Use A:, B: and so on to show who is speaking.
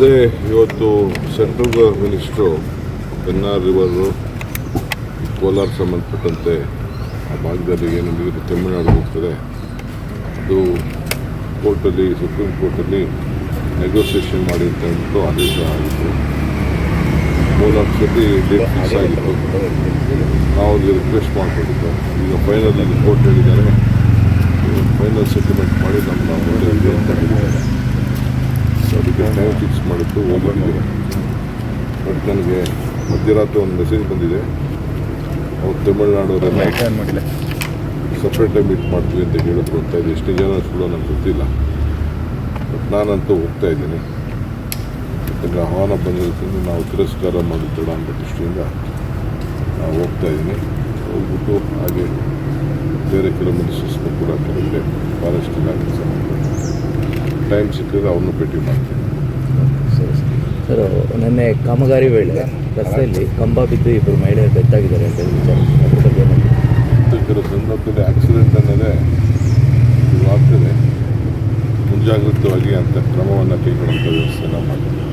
A: ಅದೇ ಇವತ್ತು central minister Pennar river Kolar ಸಂಬಂಧಪಟ್ಟಂತೆ ಆ ಭಾಗದಲ್ಲಿ ಏನು ನೀರು ತಮಿಳುನಾಡು ಹೋಗ್ತದೆ ಅದು ಕೋರ್ಟಲ್ಲಿ ಸುಪ್ರೀಂ ಕೋರ್ಟಲ್ಲಿ ನೆಗೋಸಿಯೇಷನ್ ಮಾಡಿ ಅಂತ ಹೇಳ್ಬಿಟ್ಟು ಆದೇಶ ಆಗಿತ್ತು. 3 ಸತಿ ಡೇಟ್ ಫಿಕ್ಸ್ ಆಗಿತ್ತು. ನಾವು ಅವ್ರಿಗೆ ರಿಕ್ವೆಸ್ಟ್ ಮಾಡಿಕೊಂಡಿದ್ದು ಈಗ ಫೈನಲ್ ಕೋರ್ಟ್ ಹೇಳಿದ್ದಾರೆ ಫೈನಲ್ ಸೆಟಲ್ಮೆಂಟ್ ಮಾಡಿ ನಮ್ಮ ಮುಂದೆ ಅಂತ ಹೇಳಿದ್ದಾರೆ. ಸೊ ಅದಕ್ಕೆ ಟೈಮ್ ಫಿಕ್ಸ್ ಮಾಡಿದ್ದು ಹೋಗಿದ್ದೀವಿ. ಬಟ್ ನನಗೆ ಮಧ್ಯರಾತ್ರಿ ಒಂದು ಮೆಸೇಜ್ ಬಂದಿದೆ, ಅವ್ರು ತಮಿಳ್ನಾಡವರೆಲ್ಲ ಸಪ್ರೇಟಾಗಿ ಮೀಟ್ ಮಾಡ್ತೀವಿ ಅಂತ ಹೇಳಿದ್ರು ಅಂತ ಇದೆ. ಎಷ್ಟು ಜನ ಸುಳ್ಳು ನನಗೆ ಗೊತ್ತಿಲ್ಲ, ಬಟ್ ನಾನಂತೂ ಹೋಗ್ತಾ ಇದ್ದೀನಿ. ಯಾಕಂದರೆ ಆಹ್ವಾನ ಬಂದಿರೋದ್ರಿಂದ ನಾವು ತಿರಸ್ಕಾರ ಮಾಡುತ್ತೇಳ ಅನ್ನೋ ದೃಷ್ಟಿಯಿಂದ ನಾವು ಹೋಗ್ತಾ ಇದ್ದೀನಿ. ಹೋಗ್ಬಿಟ್ಟು ಹಾಗೆ ಬೇರೆ ಕೆಲವು ಮಿನಿಸ್ಟರ್ಸ್ಗೂ ಕೂಡ ಕೆಲವರಿಗೆ ಫಾರೆಸ್ಟ್ ಇಲಾಖೆ ಸಂಬಂಧ ಟೈಮ್ ಸಿಕ್ಕಿದ್ರೆ ಅವ್ರನ್ನೂ ಭೇಟಿ ಮಾಡ್ತೀನಿ.
B: ಸರ್, ನಿನ್ನೆ ಕಾಮಗಾರಿ ವೇಳೆ ರಸ್ತೆಯಲ್ಲಿ ಕಂಬ ಬಿದ್ದು 2 ಮಹಿಳೆಯರು ಡೆತ್ ಆಗಿದ್ದಾರೆ ಅಂತ ವಿಚಾರ, ಅದ್ರ ಬಗ್ಗೆ
A: ಕೆಲವು ಸಂದರ್ಭದಲ್ಲಿ ಆಕ್ಸಿಡೆಂಟ್ ಅನ್ನೋದೇ ಆಗ್ತದೆ. ಮುಂಜಾಗ್ರತವಾಗಿ ಅಂಥ ಕ್ರಮವನ್ನು ಕೈಗೊಳ್ಳುವಂಥ ವ್ಯವಸ್ಥೆ ನಾವು ಮಾಡ್ತೀವಿ.